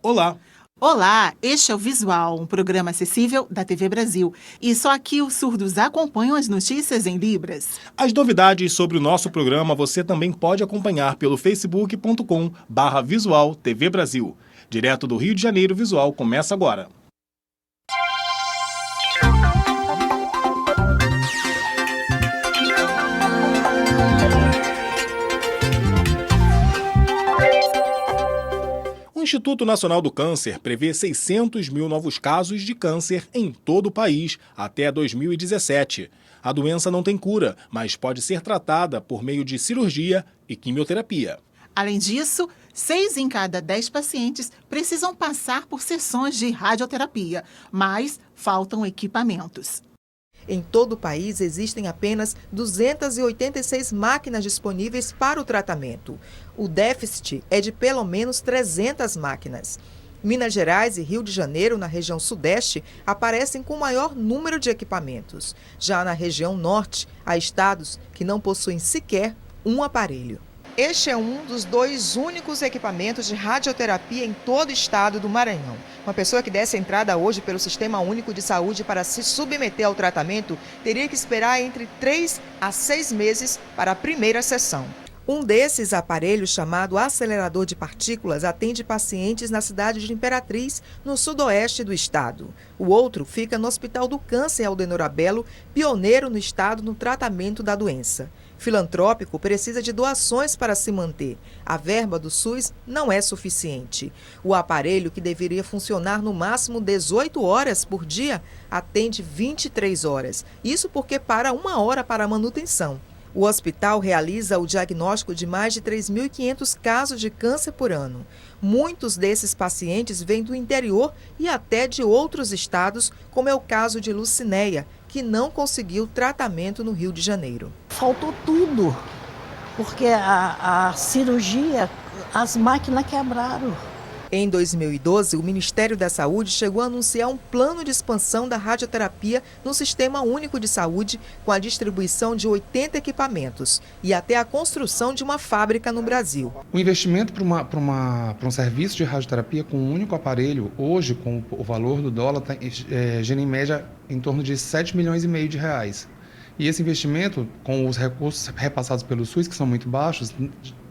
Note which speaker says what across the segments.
Speaker 1: Olá!
Speaker 2: Olá, este é o Visual, um programa acessível da TV Brasil. E só aqui os surdos acompanham as notícias em Libras.
Speaker 1: As novidades sobre o nosso programa você também pode acompanhar pelo facebook.com/Visual TV Brasil. Direto do Rio de Janeiro, Visual começa agora. O Instituto Nacional do Câncer prevê 600 mil novos casos de câncer em todo o país até 2017. A doença não tem cura, mas pode ser tratada por meio de cirurgia e quimioterapia.
Speaker 2: Além disso, 6 em cada 10 pacientes precisam passar por sessões de radioterapia, mas faltam equipamentos.
Speaker 3: Em todo o país, existem apenas 286 máquinas disponíveis para o tratamento. O déficit é de pelo menos 300 máquinas. Minas Gerais e Rio de Janeiro, na região sudeste, aparecem com o maior número de equipamentos. Já na região norte, há estados que não possuem sequer um aparelho. Este é um dos 2 únicos equipamentos de radioterapia em todo o estado do Maranhão. Uma pessoa que desse entrada hoje pelo Sistema Único de Saúde para se submeter ao tratamento teria que esperar entre 3 a 6 meses para a primeira sessão. Um desses aparelhos, chamado acelerador de partículas, atende pacientes na cidade de Imperatriz, no sudoeste do estado. O outro fica no Hospital do Câncer Aldenor Abelo, pioneiro no estado no tratamento da doença. Filantrópico precisa de doações para se manter. A verba do SUS não é suficiente. O aparelho, que deveria funcionar no máximo 18 horas por dia, atende 23 horas. Isso porque para 1 hora para a manutenção. O hospital realiza o diagnóstico de mais de 3.500 casos de câncer por ano. Muitos desses pacientes vêm do interior e até de outros estados, como é o caso de Lucinéia, que não conseguiu tratamento no Rio de Janeiro.
Speaker 4: Faltou tudo, porque a cirurgia, as máquinas quebraram.
Speaker 3: Em 2012, o Ministério da Saúde chegou a anunciar um plano de expansão da radioterapia no Sistema Único de Saúde, com a distribuição de 80 equipamentos e até a construção de uma fábrica no Brasil.
Speaker 5: O investimento para um serviço de radioterapia com um único aparelho, hoje, com o valor do dólar, gira em média em torno de 7,5 milhões de reais. E esse investimento, com os recursos repassados pelo SUS, que são muito baixos,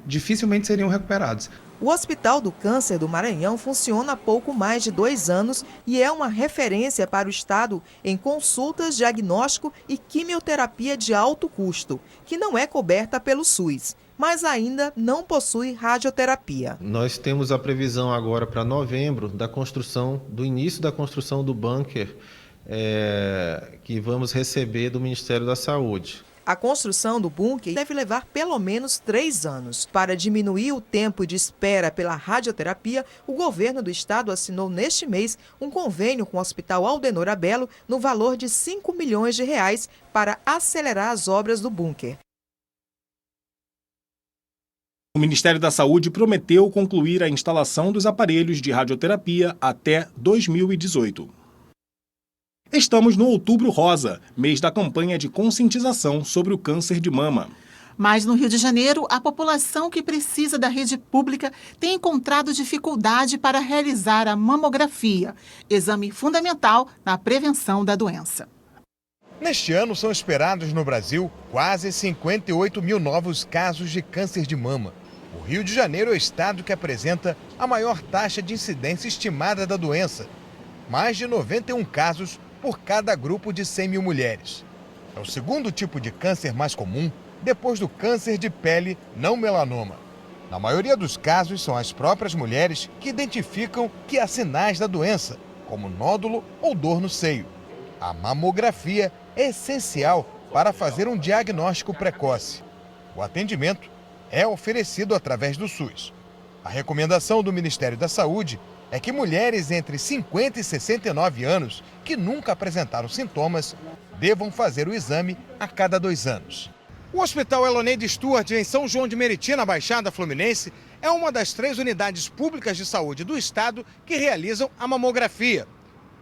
Speaker 5: dificilmente seriam recuperados.
Speaker 3: O Hospital do Câncer do Maranhão funciona há pouco mais de 2 anos e é uma referência para o estado em consultas, diagnóstico e quimioterapia de alto custo, que não é coberta pelo SUS, mas ainda não possui radioterapia.
Speaker 6: Nós temos a previsão agora para novembro do início da construção do bunker que vamos receber do Ministério da Saúde.
Speaker 3: A construção do bunker deve levar pelo menos 3 anos. Para diminuir o tempo de espera pela radioterapia, o governo do estado assinou neste mês um convênio com o Hospital Aldenor Abelo no valor de 5 milhões de reais para acelerar as obras do bunker.
Speaker 1: O Ministério da Saúde prometeu concluir a instalação dos aparelhos de radioterapia até 2018. Estamos no Outubro Rosa, mês da campanha de conscientização sobre o câncer de mama.
Speaker 2: Mas no Rio de Janeiro, a população que precisa da rede pública tem encontrado dificuldade para realizar a mamografia, exame fundamental na prevenção da doença.
Speaker 7: Neste ano, são esperados no Brasil quase 58 mil novos casos de câncer de mama. O Rio de Janeiro é o estado que apresenta a maior taxa de incidência estimada da doença. Mais de 91 casos por cada grupo de 100 mil mulheres. É o segundo tipo de câncer mais comum, depois do câncer de pele não melanoma. Na maioria dos casos, são as próprias mulheres que identificam que há sinais da doença, como nódulo ou dor no seio. A mamografia é essencial para fazer um diagnóstico precoce. O atendimento é oferecido através do SUS. A recomendação do Ministério da Saúde é que mulheres entre 50 e 69 anos que nunca apresentaram sintomas devam fazer o exame a cada 2 anos. O Hospital Eloneide Stuart, em São João de Meriti, na Baixada Fluminense, é uma das 3 unidades públicas de saúde do estado que realizam a mamografia.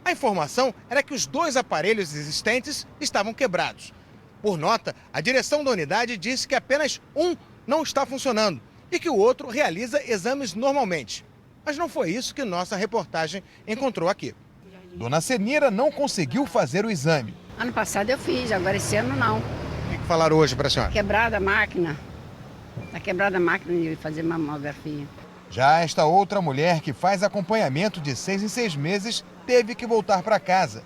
Speaker 7: A informação era que os 2 aparelhos existentes estavam quebrados. Por nota, a direção da unidade disse que apenas um não está funcionando e que o outro realiza exames normalmente. Mas não foi isso que nossa reportagem encontrou aqui. Dona Senira não conseguiu fazer o exame.
Speaker 8: Ano passado eu fiz, agora esse ano não.
Speaker 7: O que falaram hoje para a senhora?
Speaker 8: Quebrada a máquina. Está quebrada a máquina de fazer mamografia.
Speaker 7: Já esta outra mulher que faz acompanhamento de 6 em 6 meses teve que voltar para casa.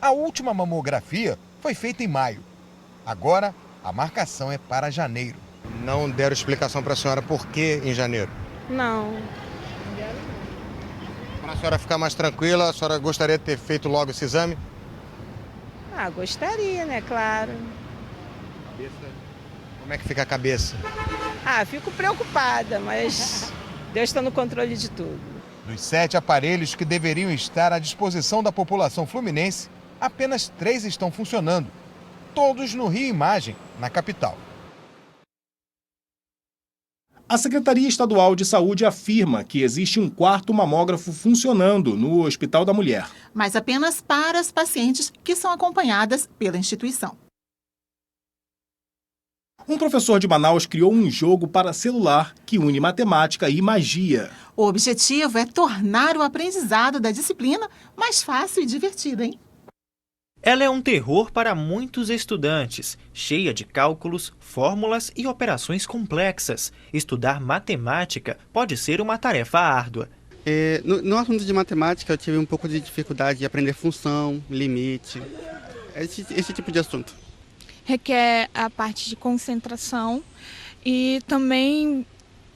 Speaker 7: A última mamografia foi feita em maio. Agora, a marcação é para janeiro. Não deram explicação para a senhora por que em janeiro?
Speaker 9: Não.
Speaker 7: Para a senhora ficar mais tranquila, a senhora gostaria de ter feito logo esse exame?
Speaker 9: Gostaria, né? Claro.
Speaker 7: Como é que fica a cabeça?
Speaker 9: Fico preocupada, mas Deus está no controle de tudo.
Speaker 7: Dos 7 aparelhos que deveriam estar à disposição da população fluminense, apenas 3 estão funcionando. Todos no Rio Imagem, na capital.
Speaker 1: A Secretaria Estadual de Saúde afirma que existe um 4º mamógrafo funcionando no Hospital da Mulher.
Speaker 2: Mas apenas para as pacientes que são acompanhadas pela instituição.
Speaker 1: Um professor de Manaus criou um jogo para celular que une matemática e magia.
Speaker 2: O objetivo é tornar o aprendizado da disciplina mais fácil e divertido, hein?
Speaker 10: Ela é um terror para muitos estudantes, cheia de cálculos, fórmulas e operações complexas. Estudar matemática pode ser uma tarefa árdua.
Speaker 11: No assunto de matemática, eu tive um pouco de dificuldade de aprender função, limite, esse tipo de assunto.
Speaker 12: Requer a parte de concentração e também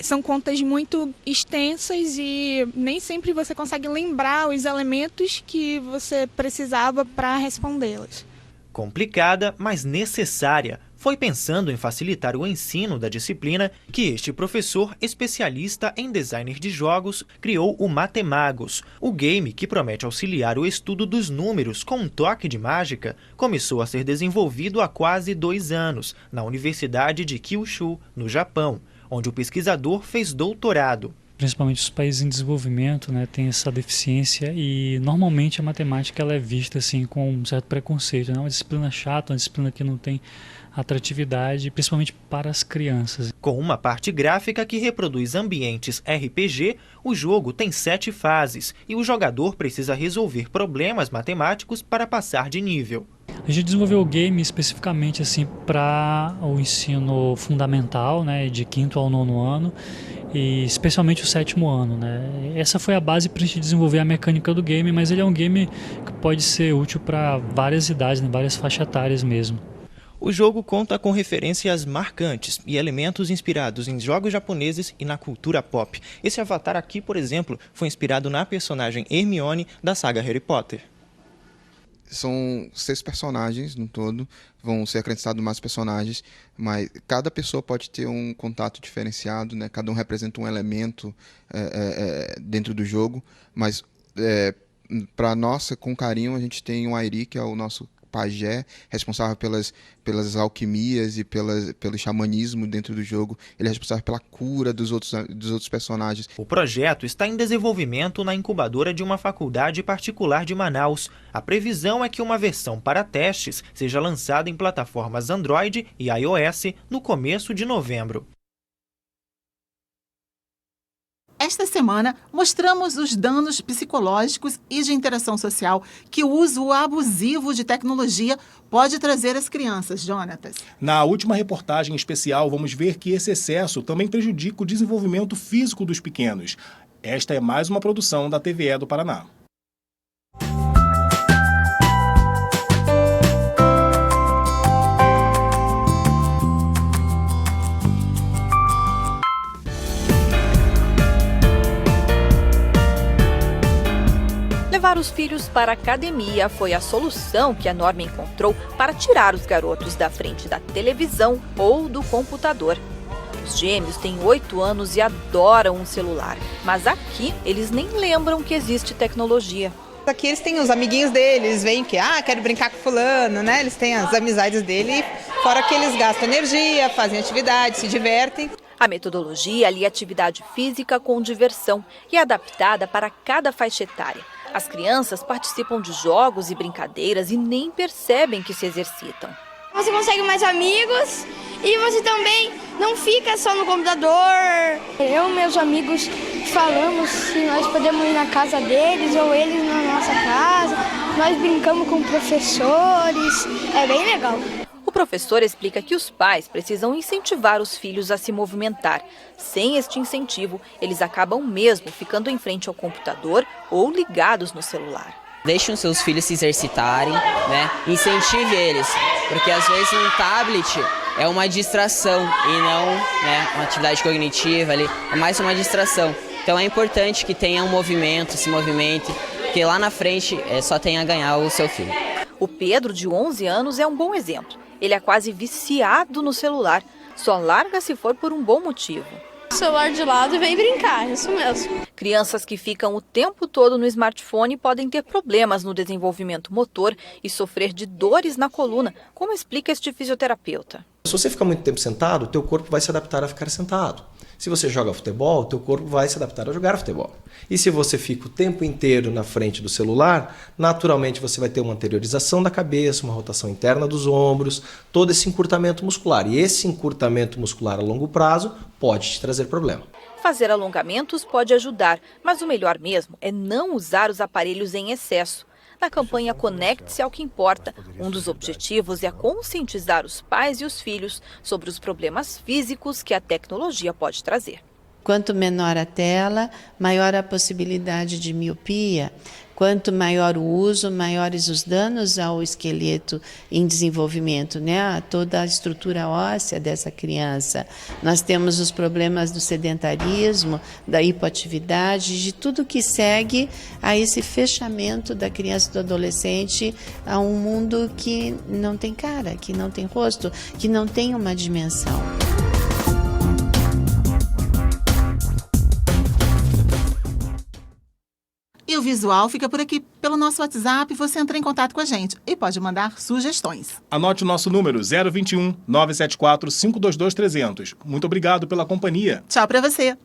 Speaker 12: são contas muito extensas e nem sempre você consegue lembrar os elementos que você precisava para respondê-las.
Speaker 10: Complicada, mas necessária. Foi pensando em facilitar o ensino da disciplina que este professor, especialista em designer de jogos, criou o Matemagos. O game, que promete auxiliar o estudo dos números com um toque de mágica, começou a ser desenvolvido há quase 2 anos, na Universidade de Kyushu, no Japão, onde o pesquisador fez doutorado.
Speaker 13: Principalmente os países em desenvolvimento, né, têm essa deficiência e normalmente a matemática ela é vista assim, com um certo preconceito. É uma disciplina chata, uma disciplina que não tem atratividade, principalmente para as crianças.
Speaker 10: Com uma parte gráfica que reproduz ambientes RPG, o jogo tem 7 fases e o jogador precisa resolver problemas matemáticos para passar de nível.
Speaker 13: A gente desenvolveu o game especificamente assim, para o ensino fundamental, né, de 5º ao 9º ano, e especialmente o 7º ano, né? Essa foi a base para a gente desenvolver a mecânica do game, mas ele é um game que pode ser útil para várias idades, né, várias faixas etárias mesmo.
Speaker 10: O jogo conta com referências marcantes e elementos inspirados em jogos japoneses e na cultura pop. Esse avatar aqui, por exemplo, foi inspirado na personagem Hermione da saga Harry Potter.
Speaker 14: São 6 personagens no todo, vão ser acrescentados mais personagens, mas cada pessoa pode ter um contato diferenciado, né? Cada um representa um elemento dentro do jogo, mas para nossa, com carinho, a gente tem o Airi, que é o nosso pajé, responsável pelas alquimias e pelo xamanismo dentro do jogo. Ele é responsável pela cura dos outros personagens.
Speaker 10: O projeto está em desenvolvimento na incubadora de uma faculdade particular de Manaus. A previsão é que uma versão para testes seja lançada em plataformas Android e iOS no começo de novembro.
Speaker 2: Esta semana, mostramos os danos psicológicos e de interação social que o uso abusivo de tecnologia pode trazer às crianças, Jonatas.
Speaker 1: Na última reportagem especial, vamos ver que esse excesso também prejudica o desenvolvimento físico dos pequenos. Esta é mais uma produção da TVE do Paraná.
Speaker 15: Levar os filhos para a academia foi a solução que a Norma encontrou para tirar os garotos da frente da televisão ou do computador. Os gêmeos têm 8 anos e adoram um celular, mas aqui eles nem lembram que existe tecnologia.
Speaker 9: Aqui eles têm os amiguinhos deles, vêm que, quero brincar com fulano, né? Eles têm as amizades dele, fora que eles gastam energia, fazem atividade, se divertem.
Speaker 15: A metodologia alia atividade física com diversão e é adaptada para cada faixa etária. As crianças participam de jogos e brincadeiras e nem percebem que se exercitam.
Speaker 16: Você consegue mais amigos e você também não fica só no computador. Eu e meus amigos falamos se nós podemos ir na casa deles ou eles na nossa casa. Nós brincamos com professores, é bem legal.
Speaker 15: O professor explica que os pais precisam incentivar os filhos a se movimentar. Sem este incentivo, eles acabam mesmo ficando em frente ao computador ou ligados no celular.
Speaker 17: Deixem os seus filhos se exercitarem, né? Incentive eles, porque às vezes um tablet é uma distração e não, né, uma atividade cognitiva ali, é mais uma distração. Então é importante que tenha um movimento, se movimente, porque lá na frente só tem a ganhar o seu filho.
Speaker 15: O Pedro, de 11 anos, é um bom exemplo. Ele é quase viciado no celular, só larga se for por um bom motivo.
Speaker 16: O celular de lado e vem brincar, isso mesmo.
Speaker 15: Crianças que ficam o tempo todo no smartphone podem ter problemas no desenvolvimento motor e sofrer de dores na coluna, como explica este fisioterapeuta.
Speaker 18: Se você ficar muito tempo sentado, o teu corpo vai se adaptar a ficar sentado. Se você joga futebol, o teu corpo vai se adaptar a jogar futebol. E se você fica o tempo inteiro na frente do celular, naturalmente você vai ter uma anteriorização da cabeça, uma rotação interna dos ombros, todo esse encurtamento muscular. E esse encurtamento muscular a longo prazo pode te trazer problema.
Speaker 15: Fazer alongamentos pode ajudar, mas o melhor mesmo é não usar os aparelhos em excesso. Na campanha Conecte-se ao que importa, um dos objetivos é conscientizar os pais e os filhos sobre os problemas físicos que a tecnologia pode trazer.
Speaker 19: Quanto menor a tela, maior a possibilidade de miopia. Quanto maior o uso, maiores os danos ao esqueleto em desenvolvimento, né? A toda a estrutura óssea dessa criança. Nós temos os problemas do sedentarismo, da hipoatividade, de tudo que segue a esse fechamento da criança e do adolescente a um mundo que não tem cara, que não tem rosto, que não tem uma dimensão.
Speaker 2: E o visual fica por aqui. Pelo nosso WhatsApp, você entra em contato com a gente e pode mandar sugestões.
Speaker 1: Anote o nosso número 021 974 522 300. Muito obrigado pela companhia.
Speaker 2: Tchau para você.